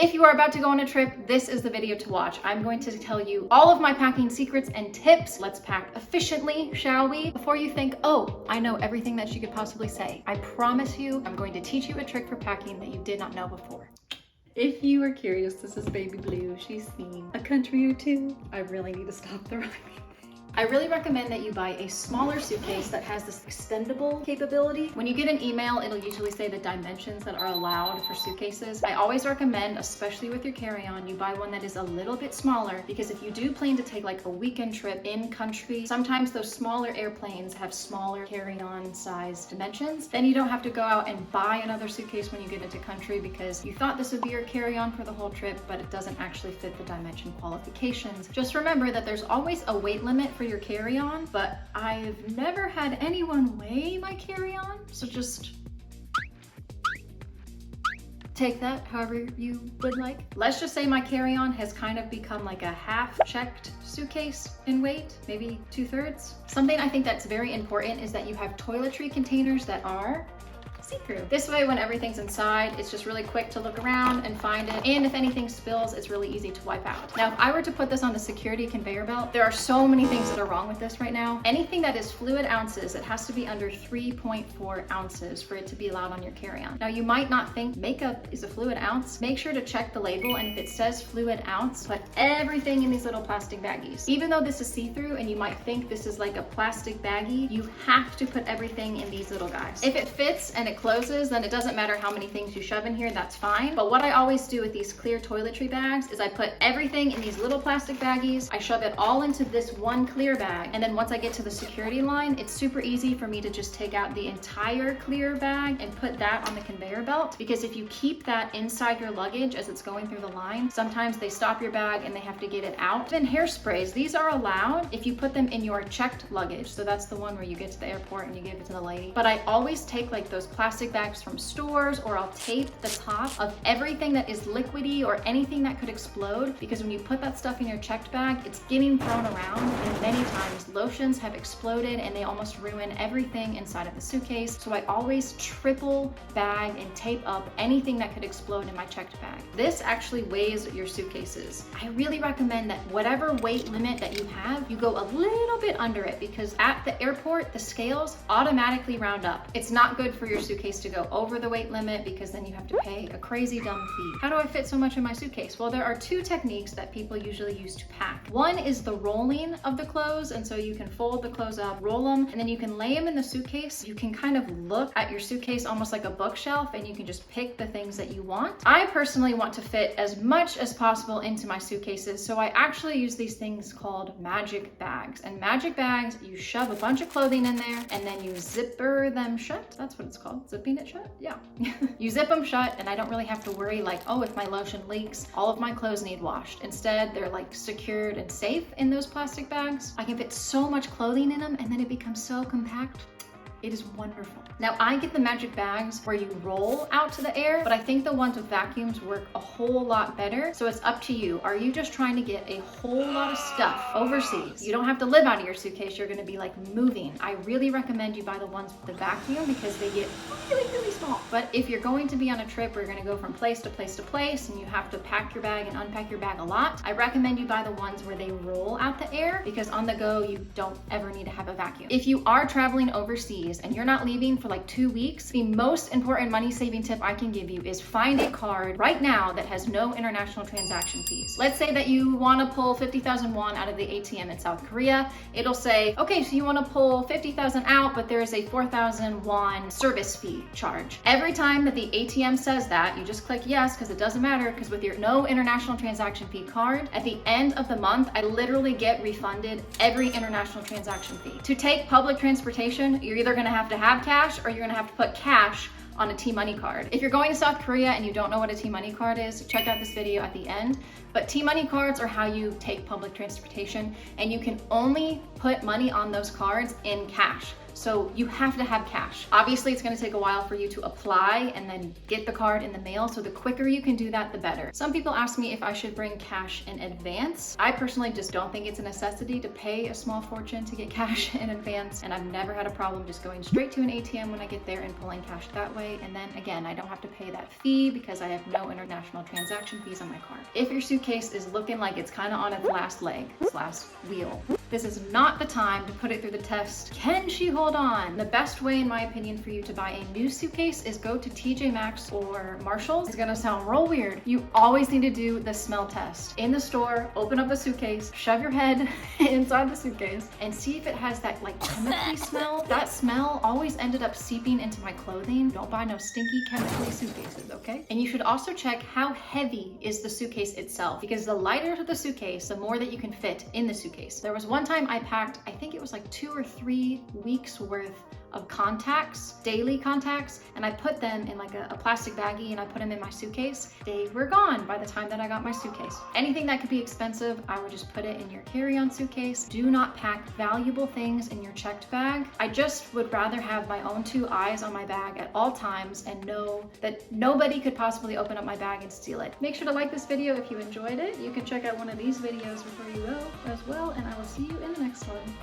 If you are about to go on a trip, this is the video to watch. I'm going to tell you all of my packing secrets and tips. Let's pack efficiently, shall we? Before you think, oh, I know everything that you could possibly say, I promise you, I'm going to teach you a trick for packing that you did not know before. If you are curious, this is Baby Blue. She's seen a country or two. I really need to stop the rhyming. I really recommend that you buy a smaller suitcase that has this extendable capability. When you get an email, it'll usually say the dimensions that are allowed for suitcases. I always recommend, especially with your carry-on, you buy one that is a little bit smaller, because if you do plan to take like a weekend trip in country, sometimes those smaller airplanes have smaller carry-on size dimensions. Then you don't have to go out and buy another suitcase when you get into country because you thought this would be your carry-on for the whole trip, but it doesn't actually fit the dimension qualifications. Just remember that there's always a weight limit for your carry-on, but I've never had anyone weigh my carry-on, so just take that however you would like. Let's just say my carry-on has kind of become like a half-checked suitcase in weight, maybe 2/3. Something I think that's very important is that you have toiletry containers that are see-through. This way, when everything's inside, it's just really quick to look around and find it. And if anything spills, it's really easy to wipe out. Now, if I were to put this on the security conveyor belt, there are so many things that are wrong with this right now. Anything that is fluid ounces, it has to be under 3.4 ounces for it to be allowed on your carry-on. Now, you might not think makeup is a fluid ounce. Make sure to check the label, and if it says fluid ounce, put everything in these little plastic baggies. Even though this is see-through and you might think this is like a plastic baggie, you have to put everything in these little guys. If it fits and it closes, then it doesn't matter how many things you shove in here, that's fine. But what I always do with these clear toiletry bags is I put everything in these little plastic baggies, I shove it all into this one clear bag, and then once I get to the security line, it's super easy for me to just take out the entire clear bag and put that on the conveyor belt, because if you keep that inside your luggage as it's going through the line, sometimes they stop your bag and they have to get it out. Then hairsprays, these are allowed if you put them in your checked luggage. So that's the one where you get to the airport and you give it to the lady. But I always take like those plastic bags from stores, or I'll tape the top of everything that is liquidy or anything that could explode, because when you put that stuff in your checked bag, it's getting thrown around, and many times lotions have exploded and they almost ruin everything inside of the suitcase. So I always triple bag and tape up anything that could explode in my checked bag. This actually weighs your suitcases. I really recommend that whatever weight limit that you have, you go a little bit under it, because at the airport, the scales automatically round up. It's not good for your suitcase to go over the weight limit, because then you have to pay a crazy dumb fee. How do I fit so much in my suitcase? Well, there are two techniques that people usually use to pack. One is the rolling of the clothes, and so you can fold the clothes up, roll them, and then you can lay them in the suitcase. You can kind of look at your suitcase almost like a bookshelf, and you can just pick the things that you want. I personally want to fit as much as possible into my suitcases, so I actually use these things called magic bags. And magic bags, you shove a bunch of clothing in there, and then you zipper them shut. That's what it's called, zipping it shut? Yeah. You zip them shut, and I don't really have to worry like, oh, if my lotion leaks, all of my clothes need washed. Instead, they're like secured and safe in those plastic bags. I can fit so much clothing in them, and then it becomes so compact. It is wonderful. Now, I get the magic bags where you roll out to the air, but I think the ones with vacuums work a whole lot better. So it's up to you. Are you just trying to get a whole lot of stuff overseas? You don't have to live out of your suitcase. You're gonna be like moving. I really recommend you buy the ones with the vacuum, because they get really, really small. But if you're going to be on a trip where you're gonna go from place to place to place, and you have to pack your bag and unpack your bag a lot, I recommend you buy the ones where they roll out the air, because on the go, you don't ever need to have a vacuum. If you are traveling overseas and you're not leaving for like 2 weeks, the most important money saving tip I can give you is find a card right now that has no international transaction fees. Let's say that you want to pull 50,000 won out of the ATM in South Korea. It'll say, okay, so you want to pull 50,000 out, but there is a 4,000 won service fee charge. Every time that the ATM says that, you just click yes, because it doesn't matter, because with your no international transaction fee card, at the end of the month, I literally get refunded every international transaction fee. To take public transportation, you're either going to have cash, or you're gonna have to put cash on a T-Money card. If you're going to South Korea and you don't know what a T-Money card is, check out this video at the end. But T-Money cards are how you take public transportation, and you can only put money on those cards in cash. So you have to have cash. Obviously, it's gonna take a while for you to apply and then get the card in the mail. So the quicker you can do that, the better. Some people ask me if I should bring cash in advance. I personally just don't think it's a necessity to pay a small fortune to get cash in advance. And I've never had a problem just going straight to an ATM when I get there and pulling cash that way. And then again, I don't have to pay that fee because I have no international transaction fees on my card. If your suitcase is looking like it's kind of on its last leg, its last wheel, this is not the time to put it through the test. Can she hold on? The best way, in my opinion, for you to buy a new suitcase is go to TJ Maxx or Marshalls. It's gonna sound real weird. You always need to do the smell test. In the store, open up the suitcase, shove your head inside the suitcase, and see if it has that like chemically smell. That smell always ended up seeping into my clothing. Don't buy no stinky chemically suitcases, okay? And you should also check how heavy is the suitcase itself, because the lighter the suitcase, the more that you can fit in the suitcase. There was one time I packed, I think it was like 2 or 3 weeks worth of contacts, daily contacts, and I put them in like a plastic baggie and I put them in my suitcase. They were gone by the time that I got my suitcase. Anything that could be expensive, I would just put it in your carry-on suitcase. Do not pack valuable things in your checked bag. I just would rather have my own 2 eyes on my bag at all times and know that nobody could possibly open up my bag and steal it. Make sure to like this video if you enjoyed it. You can check out one of these videos before you go as well, and I will see you in the next one.